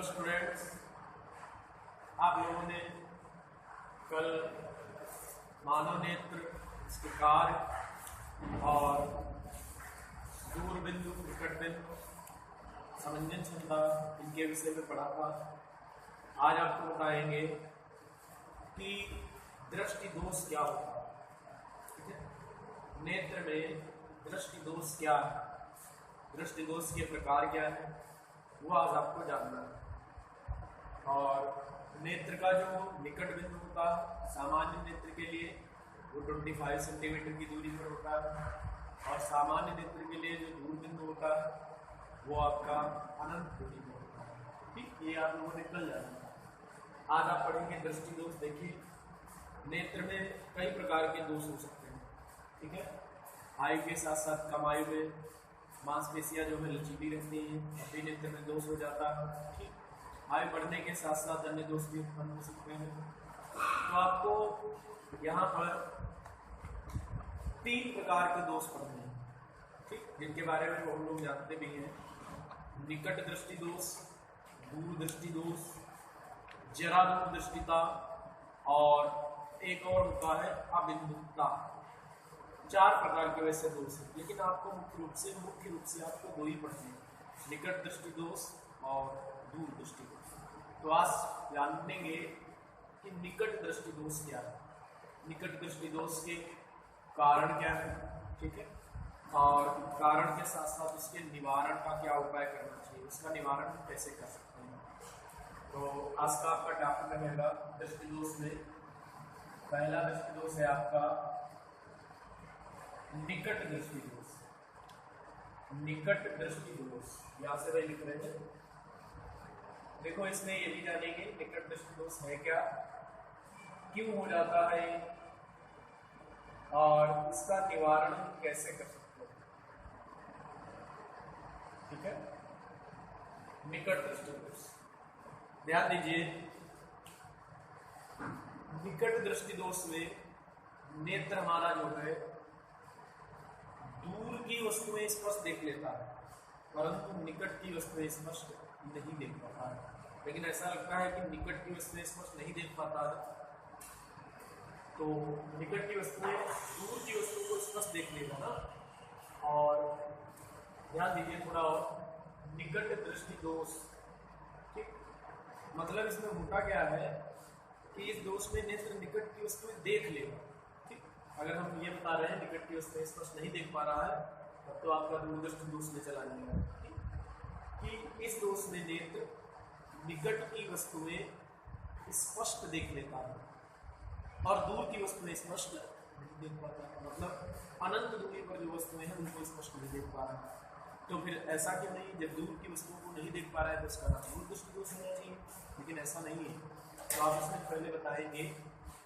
Hello students, आप लोगों ने कल मानव नेत्र, इसके कार्य और दूर बिंदु, निकट बिंदु, समंजन क्षमता, इनके विषय में पढ़ा था। आज आपको बताएंगे कि दृष्टि दोष क्या होता है। ठीक है, नेत्र में दृष्टि दोष क्या है, दृष्टि दोष के प्रकार क्या है, वो आज आपको जानना है। और नेत्र का जो निकट बिंदु होता है सामान्य नेत्र के लिए वो 25 सेंटीमीटर की दूरी पर होता है, और सामान्य नेत्र के लिए जो दूर बिंदु होता है वो आपका अनंत दूरी पर होता है। ठीक, ये आप लोगों ने कल जाना। आज आप पढ़ेंगे दृष्टि दोष। देखिए, नेत्र में कई प्रकार के दोष हो सकते हैं। ठीक है, आयु के साथ साथ कम आयु में मांसपेशियां जो है लचीली रहती हैं, अपने नेत्र में दोष हो जाता है। ठीक, आयु बढ़ने के साथ साथ अन्य दोष भी उत्पन्न हो सकते हैं। तो आपको यहाँ पर 3 प्रकार के दोष पढ़ने हैं, ठीक, जिनके बारे में हम लोग जानते भी हैं। निकट दृष्टि दोष, दूर दृष्टि दोष, जरा दूर दृष्टिता, और एक और होता है अबिंदुता। 4 प्रकार के वैसे दोष हैं, लेकिन आपको मुख्य रूप से आपको 2 ही पढ़ने हैं, निकट दृष्टि दोष और दूर दृष्टि दोष। तो आज जानेंगे कि निकट दृष्टि दोष क्या है, निकट दृष्टि दोष के कारण क्या है। ठीक है, और कारण के साथ साथ उसके निवारण का क्या उपाय करना चाहिए, उसका निवारण कैसे कर सकते हैं। तो आज का आपका टॉपिक रहेगा दृष्टि दोष में। पहला दृष्टि दोष है आपका निकट दृष्टि दोष। निकट दृष्टि दोष यहां से वही लिख रहे हैं। देखो, इसमें ये भी जानेंगे निकट दृष्टि दोष है क्या, क्यों हो जाता है, और इसका निवारण कैसे कर सकते हैं। ठीक है, निकट दृष्टि दोष ध्यान दीजिए। निकट दृष्टि दोष में नेत्र हमारा जो है दूर की वस्तुएं स्पष्ट देख लेता है, परंतु निकट की वस्तुएं स्पष्ट नहीं देख पाता है। लेकिन ऐसा लगता है कि निकट की वस्तुएं स्पष्ट नहीं देख पाता है, तो निकट की वस्तुएं दूर की वस्तु को स्पष्ट देख लेगा ना। और ध्यान दीजिए थोड़ा और, निकट दृष्टि दोष। ठीक, मतलब इसमें होता क्या है कि इस दोष में नेत्र निकट की वस्तुएं देख लेगा। ठीक, अगर हम ये बता रहे हैं निकट की वस्तुएं स्पष्ट नहीं देख पा रहा है, तब तो आपका दूर दृष्टि दोष में चला जाएगा। कि इस दोष में नेत्र निकट की वस्तुएं स्पष्ट देख लेता है और दूर की वस्तुएं स्पष्ट नहीं देख पाता है। मतलब अनंत दूरी पर जो वस्तुएं हैं उनको स्पष्ट नहीं देख पा रहा है। तो फिर ऐसा क्यों नहीं, जब दूर की वस्तुओं को नहीं देख पा रहा है तो उसका दूर दृष्टि दोष होना चाहिए, लेकिन ऐसा नहीं है। तो आप इसमें पहले बताएंगे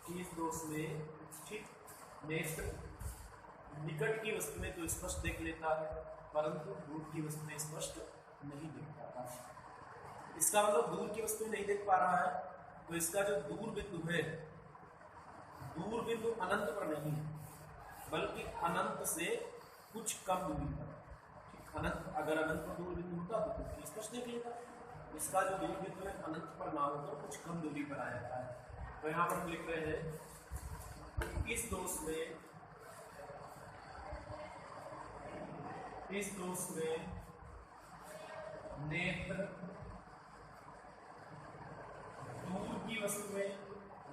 कि इस दोष में ठीक नेत्र निकट की वस्तुएं तो स्पष्ट देख लेता है, परंतु दूर की वस्तुएं स्पष्ट नहीं देख पाता। इसका मतलब दूर की वस्तुएं नहीं देख पा रहा है, तो इसका जो दूर बिंदु है, दूर बिंदु अनंत पर नहीं है, बल्कि अनंत से कुछ कम दूरी पर। अनंत, अगर अनंत पर दूर बिंदु होता तो स्पष्ट देख लेता। इसका जो दूर बिंदु है अनंत पर ना होकर कुछ कम दूरी पर आ जाता है। तो यहाँ पर हम लिख रहे हैं इस दोष में नेत्र दूर की वस्तुएं,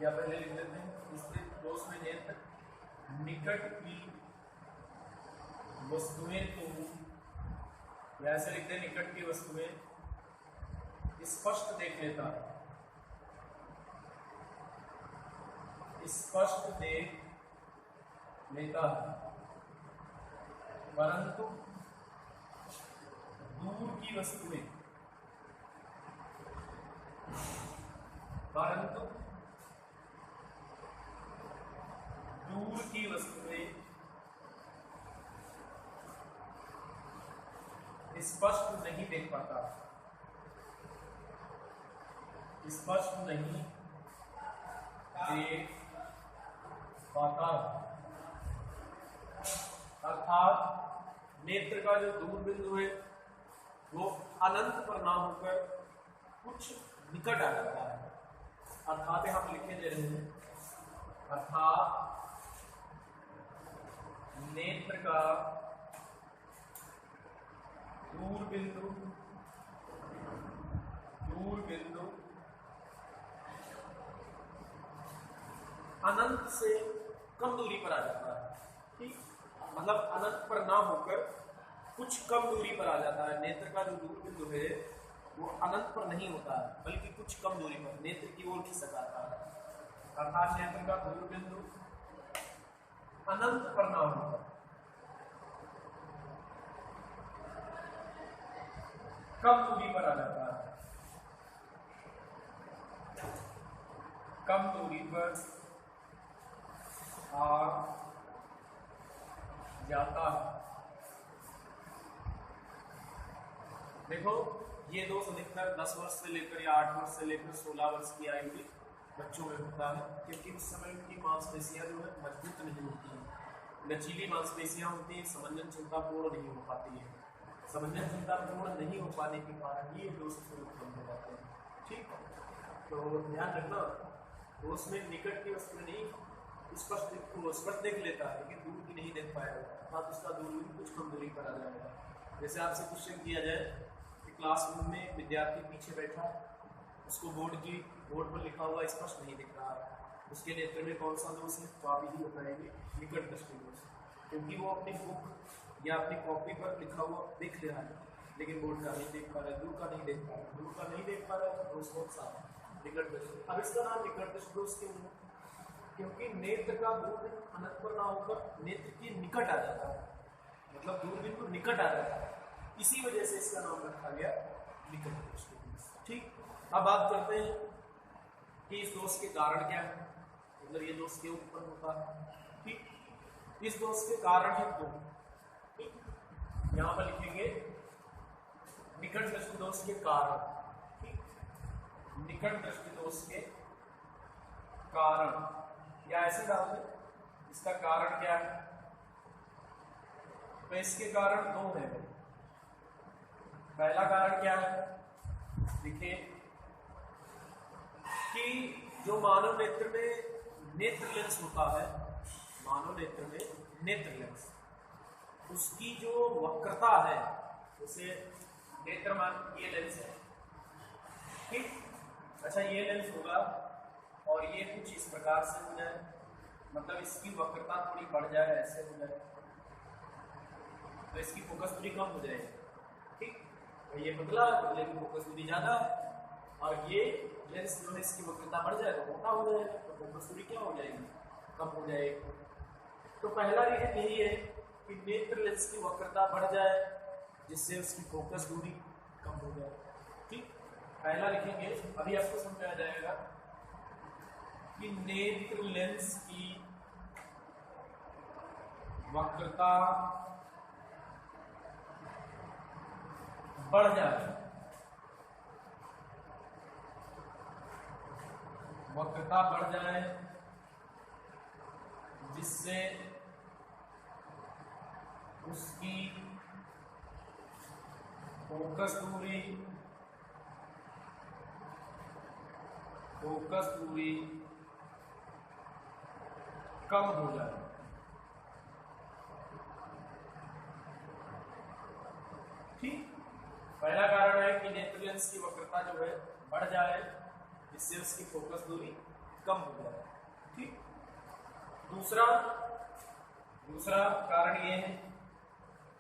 या पहले लिख लेते हैं इस दोष में नेत्र निकट की वस्तुएं तो, या ऐसे लिखते हैं निकट की वस्तुएं स्पष्ट देख लेता है, स्पष्ट देख लेता है, परंतु दूर की वस्तुएं, दूर की वस्तुएं स्पष्ट नहीं देख पाता, स्पष्ट नहीं देख पाता। अर्थात नेत्र का जो दूर बिंदु है वो अनंत पर ना होकर कुछ निकट आ जाता है। अर्थात यहाँ पे लिखे दे रहे हैं, अर्थात नेत्र का दूर बिंदु अनंत से कम दूरी पर आ जाता है। ठीक, मतलब अनंत पर ना होकर कुछ कम दूरी पर आ जाता है। नेत्र का जो दूर बिंदु है वो अनंत पर नहीं होता है, बल्कि कुछ कम दूरी पर नेत्र की ओर खिसकाता है। अर्थात नेत्र का दूर बिंदु अनंत पर ना होकर कम दूरी पर आ जाता है। कम दूरी पर आ जाता है। देखो, ये दोष अधिकतर 10 वर्ष से लेकर या 8 वर्ष से लेकर 16 वर्ष की आयु के बच्चों में होता है, क्योंकि उस समय उनकी मांसपेशियां जो है मजबूत नहीं होती हैं, लचीली मांसपेशियां होती हैं, समंजन क्षमता पूर्ण नहीं हो पाती है। समंजन क्षमता पूर्ण नहीं हो पाने के कारण ये दोष उत्पन्न हो जाते हैं। ठीक, तो ध्यान रखना, दोष में निकट की वस्तु नहीं स्पष्ट देख लेता है, लेकिन दूर की नहीं देख पाएगा, अर्थात उसका दूरी कुछ कम दूरी पर आ जाएगा। जैसे आपसे क्वेश्चन किया जाए कि क्लासरूम में विद्यार्थी पीछे बैठा, उसको बोर्ड पर लिखा हुआ स्पष्ट नहीं दिख रहा है, उसके नेत्र में कौन सा दोष है, तो आप यही बताएंगे निकट दृष्टि दोष, क्योंकि वो अपनी बुक या अपनी कॉपी पर लिखा हुआ देख रहा है, लेकिन बोर्ड का नहीं देख पा रहा है, दूर का नहीं देख पा रहा है। दूर का नहीं देख पा रहा है तो दोष कौन सा है, निकट दृष्टि। अब इसका नाम निकट दृष्टि दोष क्यों है? क्योंकि नेत्र का दूर अनंत पर ना होकर नेत्र के निकट आ जाता है, मतलब दूर बिंदु निकट आ जाता है, इसी वजह से इसका नाम रखा गया निकट दृष्टि दोष। ठीक, अब बात करते हैं कि इस दोष के कारण क्या है, मतलब ये दोष क्यों उत्पन्न होता है। ठीक, इस दोष के कारण है दो। ठीक, यहाँ पर लिखेंगे निकट दृष्टि दोष के कारण। ठीक, निकट दृष्टि दोष के कारण, या ऐसे डाल दें, इसका कारण क्या है, तो इसके कारण दो है। पहला कारण क्या है, देखिए कि जो मानव नेत्र में नेत्र लेंस होता है, मानव नेत्र में नेत्र लेंस, उसकी जो वक्रता है, जैसे नेत्र मान ये लेंस है, ठीक, अच्छा ये लेंस होगा और ये कुछ इस प्रकार से हो जाए, मतलब इसकी वक्रता थोड़ी बढ़ जाए, ऐसे हो जाए, तो इसकी फोकस दूरी कम हो जाएगी। ठीक, तो ये पतला है लेकिन फोकस दूरी ज्यादा है, और ये लेंस जो है इसकी वक्रता बढ़ जाए तो मोटा हो जाएगा, तो फोकस दूरी क्या हो जाएगी, कम हो जाएगी। तो पहला रीजन यही है कि नेत्र लेंस की वक्रता बढ़ जाए, जिससे उसकी फोकस दूरी कम हो जाए। ठीक, पहला लिखेंगे, अभी आपको समझ में आ जाएगा कि नेत्र लेंस की वक्रता बढ़ जाए, वक्रता बढ़ जाए, जिससे उसकी फोकस दूरी कम हो जाए। ठीक, पहला कारण है कि नेत्र लेंस की वक्रता जो है बढ़ जाए, जिससे उसकी फोकस दूरी कम हो जाए। ठीक, दूसरा कारण ये है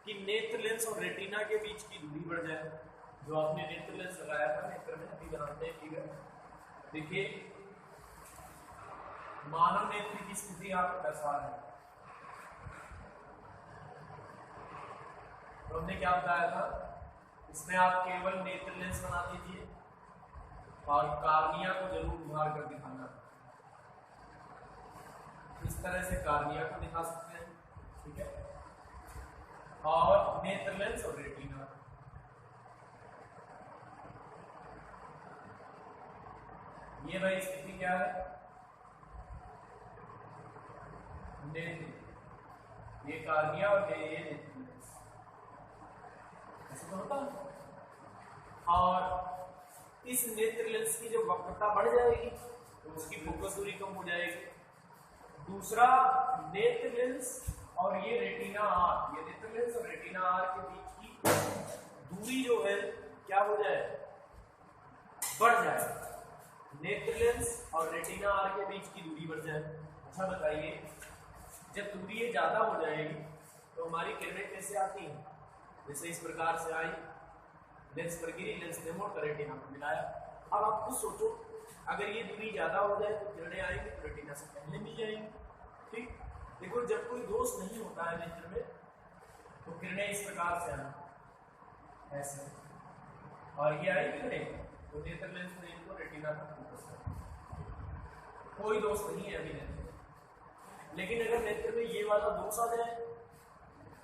कि नेत्र लेंस और रेटिना के बीच की दूरी बढ़ जाए। जो आपने नेत्र लेंस लगाया था नेत्र में, अभी बनाते हैं फिगर, देखिए मानव नेत्र की स्थिति आपको दर्शा है, तो हमने क्या बताया था, इसमें आप केवल नेत्र लेंस बना दीजिए और कार्निया को जरूर उभार कर दिखाना। इस तरह से कार्निया को दिखा सकते हैं, ठीक है, और नेत्र लेंस और रेटिना, ये भाई स्थिति क्या है, नेत्र, ये कार्निया और ये नेत्र लेंस, ऐसे तो होता है। और इस नेत्र लेंस की जो वक्रता बढ़ जाएगी तो उसकी फोकस दूरी कम हो जाएगी। दूसरा, नेत्र लेंस और ये रेटिना आर, ये नेत्र लेंस और रेटिना आर के बीच की दूरी जो है क्या हो जाए, बढ़ जाए। नेत्र लेंस और रेटिना आर के बीच की दूरी बढ़ जाए। अच्छा बताइए, जब दूरी ये ज्यादा हो जाएगी तो हमारी किरणें कैसे आती हैं? जैसे इस प्रकार से आई, लेंस पर गिरी, लेंस ने मोड़ रेटिना को मिलाया। अब आप खुद सोचो, अगर ये दूरी ज्यादा हो जाए तो किरणें आएंगी तो रेटिना से पहले मिल जाएंगी। ठीक, देखो जब कोई दोष नहीं होता है नेत्र में तो किरणें इस प्रकार से आना ऐसे, और ये आई किरणें तो नेत्र लेंस ने इनको रेटिना पर फोकस कर, कोई दोष नहीं है अभी नेत्र में। लेकिन अगर नेत्र में ये वाला दोष आ जाए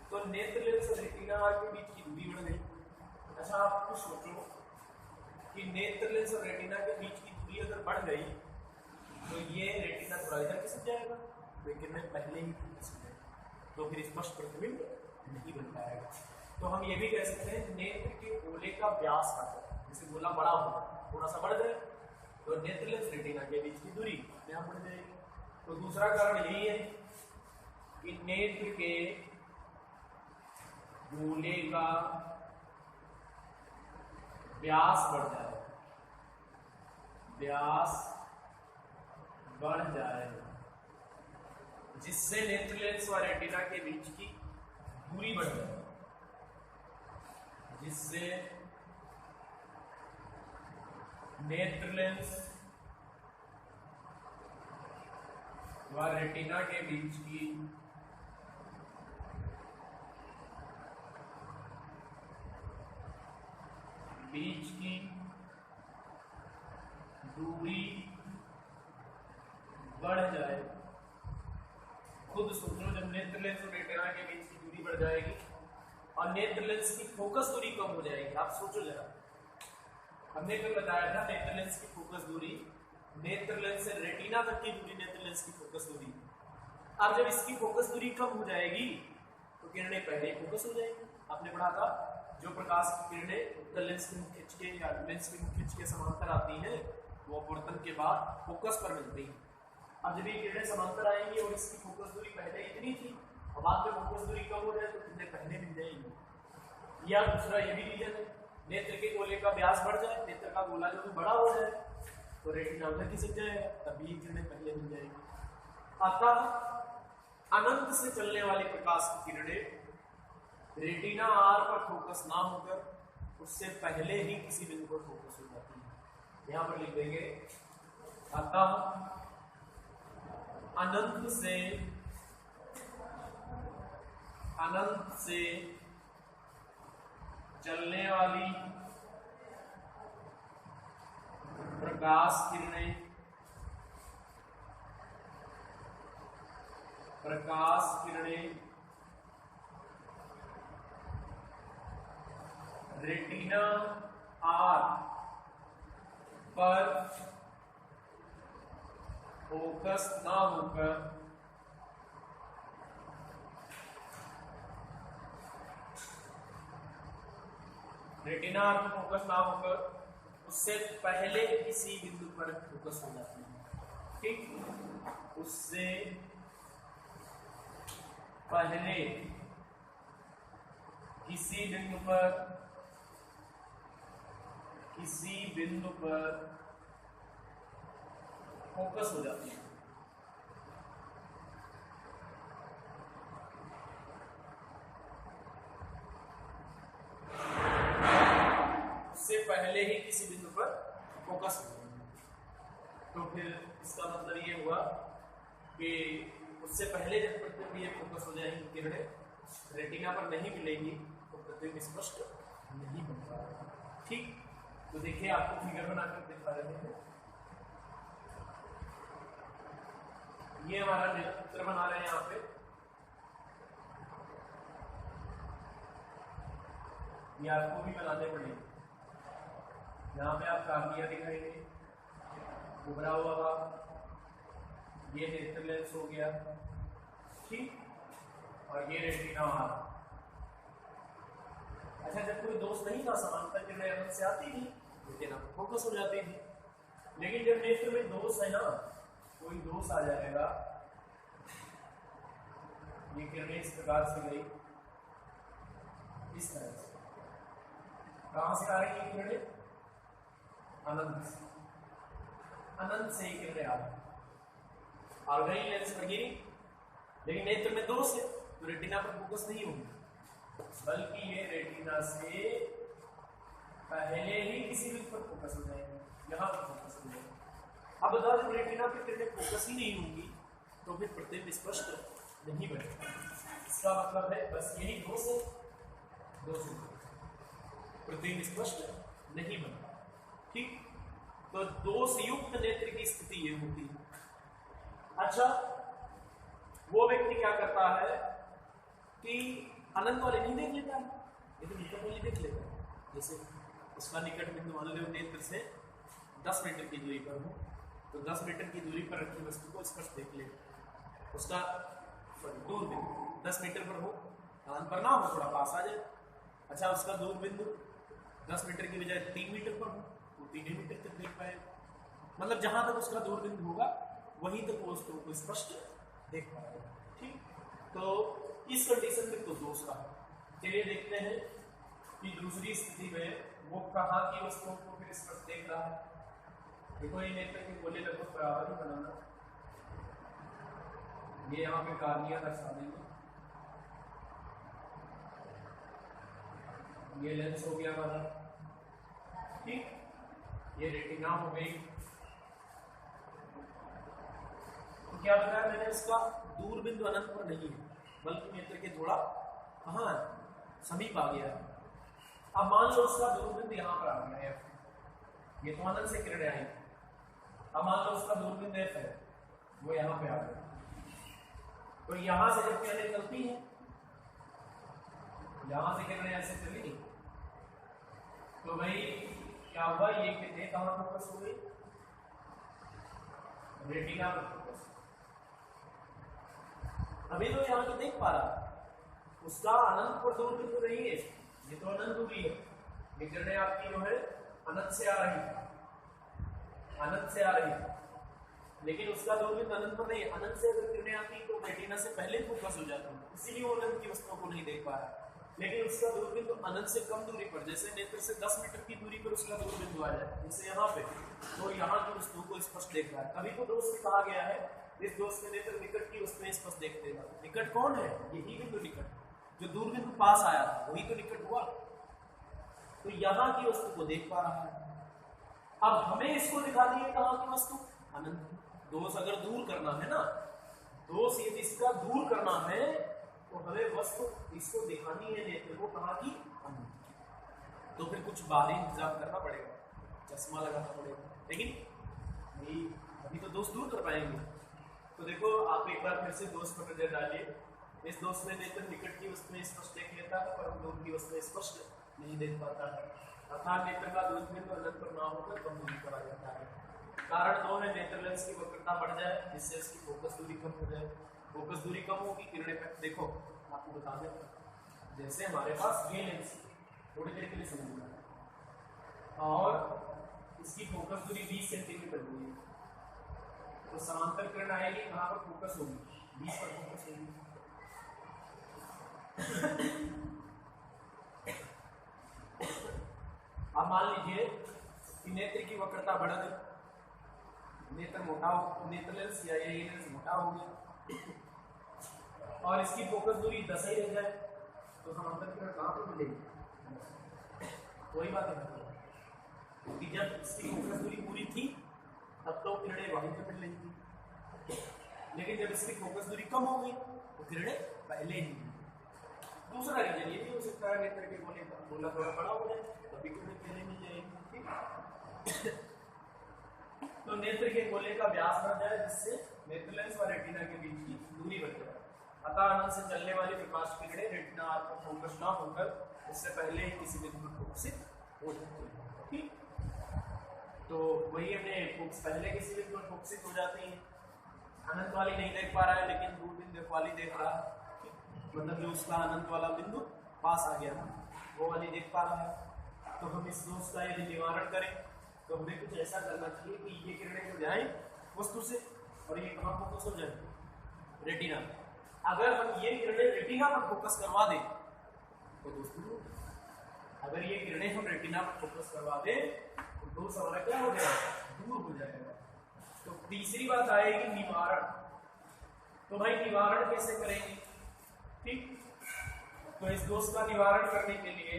तो नेत्र लेंस और रेटिना के बीच की दूरी बढ़ गई। अच्छा आप कुछ सोचो कि नेत्र लेंस और रेटिना के बीच की दूरी अगर बढ़ गई तो ये रेटिना थोड़ा इधर खिसक जाएगा, लेकिन मैं पहले ही खिसक जाएगा तो फिर स्पष्ट प्रतिबिंब नहीं बन पाएगा। तो हम ये भी कह सकते हैं नेत्र के गोले का व्यास काटा, जैसे गोला बड़ा होगा थोड़ा सा बढ़ जाए तो नेत्र लेंस रेटिना के बीच की दूरी अपने आप बढ़ जाएगी। तो दूसरा कारण यही है कि नेत्र के गोले का व्यास बढ़ जाए, व्यास बढ़ जाए, जिससे नेत्र लेंस व रेटिना के बीच की दूरी बढ़ जाए, जिससे नेत्र लेंस व रेटिना के बीच की दूरी बढ़ जाए। खुद सोचो, जब नेत्र लेंस और रेटिना के बीच की दूरी बढ़ जाएगी और नेत्र लेंस की फोकस दूरी कम हो जाएगी। आप सोचो जरा, हमने कल बताया था नेत्र लेंस की फोकस दूरी, नेत्र लेंस से रेटिना तक की दूरी नेत्र लेंस की फोकस दूरी। अब जब इसकी फोकस दूरी कम हो जाएगी तो किरणें पहले ही फोकस हो जाएगी। आपने पढ़ा था जो प्रकाश की किरणें उत्तल लेंस के मुख खिंच के या लेंस के मुख खिंच के समांतर आती हैं वो अपवर्तन के बाद फोकस पर मिलती हैं। अब जब ये किरणें समांतर आएंगी और इसकी फोकस दूरी पहले इतनी थी और बाद में फोकस दूरी कम हो जाए तो किरणें पहले मिल जाएंगी। या दूसरा ये भी रीजन है, नेत्र के गोले का व्यास बढ़ जाए, नेत्र का गोला जो बड़ा हो जाए तो रेटिना उधर खिसक जाएगा, तभी किरणें पहले मिल जाएगी। अतः अनंत से चलने वाले प्रकाश की किरणें रेटिना आर पर फोकस ना होकर उससे पहले ही किसी बिंदु पर फोकस हो जाती है। यहां पर लिख देंगे, अतः अनंत से चलने वाली प्रकाश किरणें रेटिना आर पर फोकस ना होकर रेटिना आर पर फोकस ना होकर उससे पहले किसी बिंदु पर फोकस हो जाती है। ठीक, उससे पहले किसी बिंदु पर फोकस हो जाती है। उससे पहले ही किसी बिंदु पर फोकस हो जाती है। तो फिर इसका मतलब ये हुआ कि उससे पहले जब प्रतिबिंब ये फोकस हो जाएंगी किरणें रेटिना पर नहीं मिलेगी तो प्रतिबिंब स्पष्ट नहीं बन पाएगा। ठीक, तो देखिए आपको फिगर बनाकर दिखा रहे हैं, ये हमारा नेत्र बना रहे हैं यहाँ पे, ये आपको भी बनाने पड़ेंगे। यहाँ पे आप कार्निया दिखाएंगे उभरा हुआ भाग, ये नेत्र लेंस हो गया, ठीक, और ये रेटिना आर। अच्छा, जब कोई दोष नहीं था समांतर किरणें अनंत से आती थी रेटिना पर फोकस हो जाती थी। लेकिन जब नेत्र में दोष है ना, कोई दोष आ जाएगा, ये किरणें इस प्रकार से गई, इस तरह से, कहां से आ रही है किरणें? अनंत से, अनंत से ही किरणें आ रही और गई लेंस पर गिरी। लेकिन नेत्र में दोष है तो रेटिना पर फोकस नहीं होगी, बल्कि ये रेटिना से पहले ही किसी बिंदु पर फोकस हो जाएगी, यहाँ पर फोकस हो जाएगी। अब बताओ जब रेटिना पर किरणें फोकस ही नहीं होंगी तो फिर प्रतिबिंब स्पष्ट नहीं बनेगा। इसका मतलब है बस यही दोष है, दोष प्रतिबिंब स्पष्ट नहीं बनता। ठीक, तो दोष युक्त नेत्र की स्थिति ये होती है। अच्छा, वो व्यक्ति क्या करता है कि अनंत वाले नहीं देख लेता है, लेकिन निकट वाले देख लेता है। जैसे उसका निकट बिंदु मान लो नेत्र से 10 मीटर की दूरी पर हो, तो 10 मीटर की दूरी पर रखी वस्तु को स्पष्ट देख ले। उसका दूर बिंदु 10 मीटर पर हो, अनंत पर ना हो, थोड़ा पास आ जाए। अच्छा, उसका दूर बिंदु 10 मीटर की बजाय 3 मीटर पर हो, तो 3 मीटर तक देख पाएगा। मतलब जहां तक उसका दूर बिंदु होगा वहीं तक वो वस्तु को स्पष्ट देख पाएगा। ठीक, तो इस कंडीशन में तो दोष रहा। चलिए देखते हैं कि दूसरी स्थिति में वो कहाँ की वस्तुओं को फिर स्पष्ट देख रहा है। देखो ये नेत्र के गोले लगभग बराबर ही बनाना, ये यहाँ पे कार्निया दर्शा देंगे, ये लेंस हो गया हमारा। ठीक, ये रेटिना हो गई। तो क्या बताया मैंने, इसका दूर बिंदु अनंत पर नहीं है, बल्कि नेत्र के थोड़ा कहाँ समीप आ गया है। अब मान लो उसका दूर बिंदु यहाँ पर आ गया है, ये तो अनंत से किरणें आई। अब मान लो उसका दूर बिंदु F है, वो यहाँ पे आ गया। तो यहां से जब किरणें चलती हैं, यहां से किरणें ऐसे चली, तो भाई क्या हुआ, ये किरणें कहां फोकस हो गई? रेटिना पर फोकस। अभी तो यहाँ तो देख पा रहा, उसका अनंत पर दूर बिंदु नहीं है, ये तो अनंत दूरी है। ये किरणें आपकी जो है अनंत से आ रही है, अनंत से आ रही है, लेकिन उसका दूर बिंदु अनंत पर नहीं है। अनंत से अगर किरणें आती तो रेटिना से पहले फोकस हो जाती है, इसीलिए वो अनंत की वस्तुओं को नहीं देख पा रहा। लेकिन उसका दूर बिंदु अनंत से कम दूरी पर, जैसे नेत्र से 10 मीटर की दूरी पर उसका दूर बिंदु आ जाए, जैसे यहाँ पे, तो यहाँ की वस्तुओं को स्पष्ट देख रहा है। तभी तो दोष से कहा गया है, इस दोष में नेत्र निकट की वस्तुएं स्पष्ट देखते हैं। निकट कौन है? यही बिंदु निकट, जो दूर बिंदु पास आया था वही तो निकट हुआ। तो यहाँ की वस्तु को देख पा रहा है। अब हमें इसको दिखा दिए कहाँ की वस्तु? अनंत। दोष अगर दूर करना है ना, दोष यदि इसका दूर करना है तो हमें वस्तु इसको दिखानी है नेत्र को कहाँ की? अनंत। तो फिर कुछ बाहरी इंतजाम करना पड़ेगा, चश्मा लगाना पड़ेगा, लेकिन अभी तो दोष दूर कर पाएंगे। तो देखो आप एक बार फिर से दोष पर नजर डालिए। इस दोष में नेत्र निकट की वस्तुएं स्पष्ट देख लेता है, पर दूर की वस्तुएं स्पष्ट नहीं देख पाता है। अर्थात नेत्र का दूर बिंदु अनंत पर ना होकर कम दूरी पर आ जाता है। कारण दो है, नेत्र लेंस की वक्रता बढ़ जाए जिससे इसकी फोकस दूरी कम हो जाए। फोकस दूरी कम होगी, किरणें देखो आपको बता दें, जैसे हमारे पास ये लेंस थोड़ी देर के लिए समझना, और इसकी फोकस दूरी 20 सेंटीमीटर हुई है, तो समांतर किरण आएगी, कहाँ पर फोकस होगी? 20 पर फोकस होगी। अब मान लीजिए कि नेत्र की वक्रता बढ़ गई, नेत्र मोटा हो, नेत्र लेंस या ये लेंस मोटा हो गया और इसकी फोकस दूरी 10 ही रह जाए, तो समांतर किरण कहाँ पर मिलेगी? वही बात है कि जब इसकी फोकस दूरी पूरी थी तब तो किरणें वहीं पर मिल रही थी, लेकिन जब इसकी फोकस दूरी कम हो गई तो किरणें पहले ही। दूसरा रीजन ये भी हो सकता है नेत्र के गोला थोड़ा बड़ा हो जाए तभी किरणें पहले मिल जाएगी। तो नेत्र के गोले का व्यास बढ़ जाए जिससे नेत्र लेंस और रेटिना के बीच की दूरी बढ़ जाए। अतः अनंत से चलने वाली प्रकाश की किरणें रेटिना पर फोकस ना होकर उससे पहले ही किसी बिंदु पर फोकसित हो जाती है। ठीक, तो वही हमने पहले किसी बिंदु पर फोकसित हो जाती है। अनंत वाली नहीं देख पा रहा है लेकिन दूर बिंदु वाली देख रहा है, मतलब जो उसका अनंत वाला बिंदु पास आ गया वो वाली देख पा रहा है। तो हम इस दोष का यदि निवारण करें तो हमें कुछ ऐसा करना चाहिए कि ये किरणें हो जाए वस्तु से और ये कहाँ फोकस हो जाए, रेटिना। अगर हम ये किरणें रेटिना पर फोकस करवा दें तो दोस्तों अगर ये किरणें हम रेटिना पर फोकस करवा दें तो दोष हमारा क्या हो जाएगा, दूर हो जाएगा। तो तीसरी बात आएगी निवारण। तो भाई निवारण कैसे करेंगे, ठीक। तो इस दोष का निवारण करने के लिए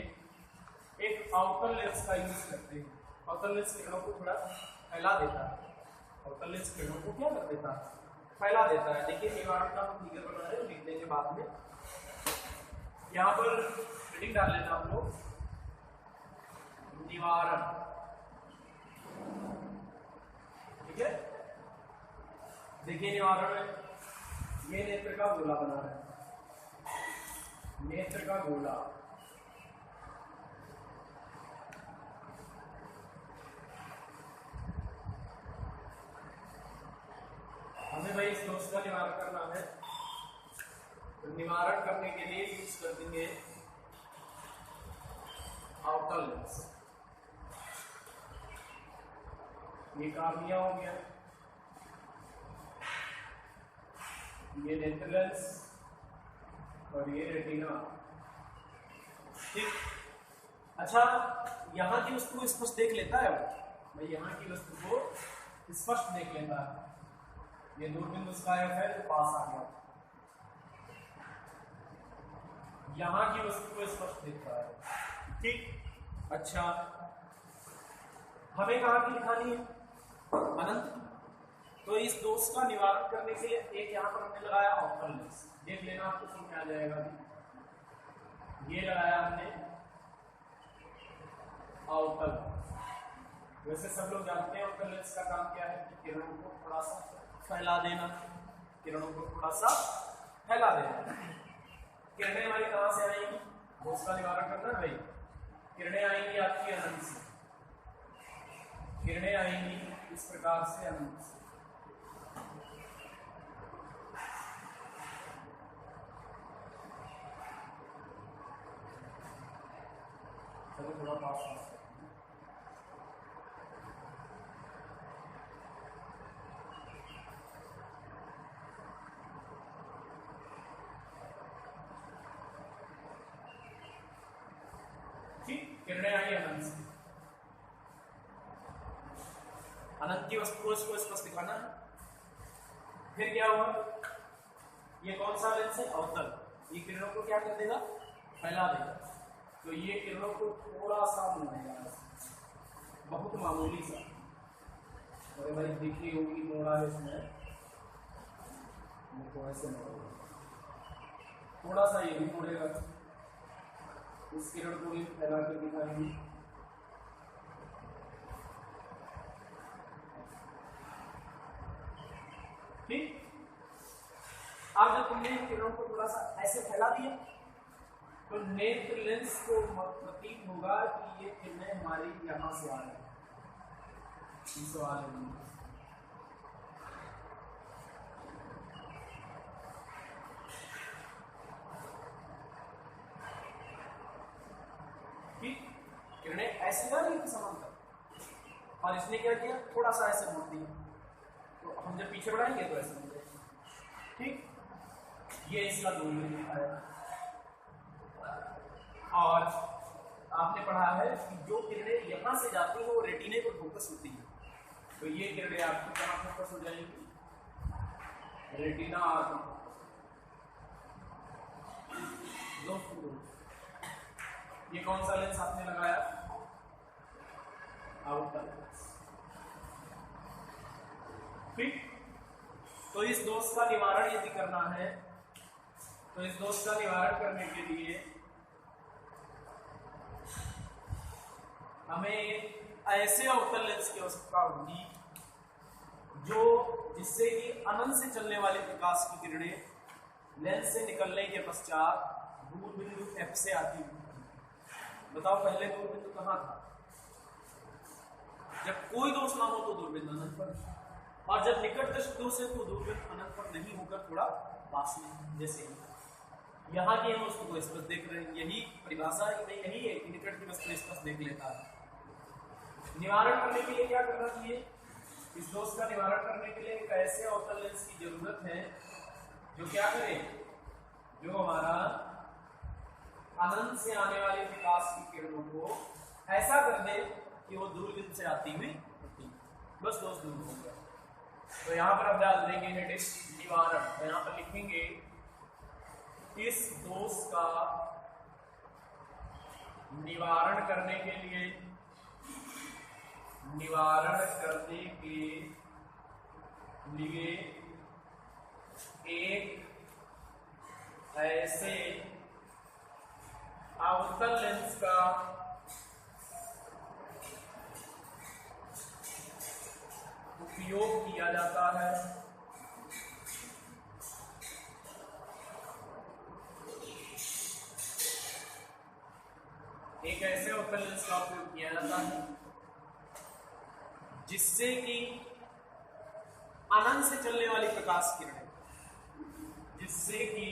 एक आउटर लेंस का यूज करते हैं। आउटर लेंस किरणों को थोड़ा फैला देता है, आउटर लेंस किरणों को क्या कर देता है, फैला देता है। देखिए निवारण का हम फिगर बना रहे हैं, लिख देंगे बाद में। यहाँ पर हेडिंग डाल लेना आप लोग, निवारण, ठीक है। देखिए निवारण में ये नेत्र का गोला बना है, नेत्र का गोला, हमें भाई इस दोष का निवारण करना है। तो निवारण करने के लिए यूज कर देंगे आउटर लेंस। ये कार्निया हो गया, ये नेत्र लेंस और ये रेटिना, ठीक। अच्छा, यहाँ की वस्तु को स्पष्ट देख लेता है भाई, यहाँ की वस्तु को स्पष्ट देख लेता है। ये दूरबीन उसका है जो पास आ गया, यहाँ की वस्तु को स्पष्ट देखता है, ठीक। अच्छा, हमें कहाँ की दिखानी है, अनंत की। तो इस दोष का निवारण करने के लिए एक यहाँ पर हमने लगाया आउटर लेंस, देख लेना आपको समझ में आ जाएगा। ये लगाया हमने आउटर। वैसे सब लोग जानते हैं आउटर लेंस का काम क्या है कि किरणों को थोड़ा सा फैला देना, किरणों को थोड़ा सा फैला देना। किरणें हमारी कहाँ से आएंगी, दोष का निवारण करना है भाई। किरणें आएंगी आपकी अनंत से, किरणें आएंगी इस प्रकार से अनंत से। चलो थोड़ा पास ठीक। किरणें आई अनंत से, अनंत की वस्तु को इसको स्पष्ट दिखाना है। फिर क्या हुआ, ये कौन सा लेंस है, अवतल। ये किरणों को क्या कर देगा, फैला देगा। तो ये किरणों को थोड़ा सा मोड़ेगा, बहुत मामूली सा। और भाई दिखी होगी मोड़ा है इसमें, तो ऐसे मोड़ेगा, थोड़ा सा ये भी मोड़ेगा। इस किरण को भी फैला के दिखाएंगे, ठीक। अब जब तुमने किरणों को थोड़ा सा ऐसे फैला दिया तो नेत्र लेंस को प्रतीत होगा कि ये किरणें हमारी यहां से आ रही है, इस वाले में। ठीक, किरणें ऐसे आ रही थी समांतर, और इसने क्या किया, थोड़ा सा ऐसे मोड़ दिया। तो हम जब पीछे बढ़ाएंगे तो ऐसे हो जाएगा, ठीक। ये इसका दूरबीन दिखाया। और आपने पढ़ा है कि जो किरणें यहां से जाती हैं वो रेटिने पर फोकस होती है। तो ये किरणें आपकी कहां फोकस हो जाएंगी, रेटिना और ये कौन सा लेंस आपने लगाया, आउटर लेंस, ठीक। तो इस दोष का निवारण यदि करना है तो इस दोष का निवारण करने के लिए हमें ऐसे आउटर लेंस की आवश्यकता होगी जो जिससे कि अनंत से चलने वाले प्रकाश की किरणें लेंस से निकलने के पश्चात दूर बिंदु F से आती हुई। बताओ पहले दूर बिंदु कहाँ था, जब कोई दोष ना हो तो दूरबीन अनंत पर, और जब निकट दोष है तो दूरबीन अनंत पर नहीं होकर थोड़ा पास में, जैसे यहाँ की हम वस्तु को स्पष्ट देख रहे हैं, यही परिभाषा यही है कि निकट की वस्तु स्पष्ट देख लेता है। निवारण करने के लिए क्या करना चाहिए? इस दोष का निवारण करने के लिए एक ऐसे अवतल लेंस की जरूरत है जो क्या करे, जो हमारा अनंत से आने वाले प्रकाश की किरणों को ऐसा कर दे कि वो दूरबीन से आती हुई बस दोष दूर हो गया। तो यहाँ पर हम डाल देंगे हेडिंग निवारण, तो यहाँ पर लिखेंगे इस दोष का निवारण करने के लिए एक ऐसे अवतल लेंस का उपयोग किया जाता है। एक ऐसे अवतल लेंस का उपयोग किया जाता है जिससे कि अनंत से चलने वाली प्रकाश किरणें, जिससे कि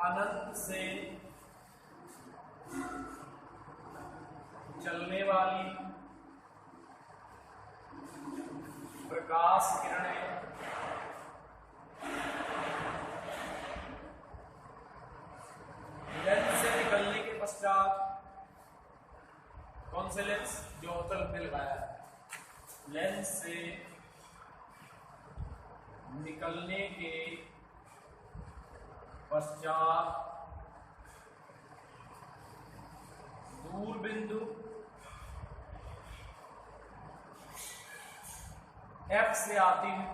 अनंत से चलने वाली प्रकाश किरणें लेंस से निकलने के पश्चात, कौन से लेंस? जो अवतल में लगाया है, लेंस से निकलने के पश्चात दूर बिंदु F से आती हुई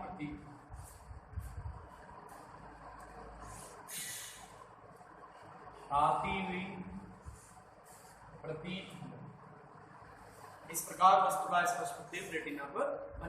प्रतीक, इस प्रकार वस्तु का स्पष्ट रेटिना पर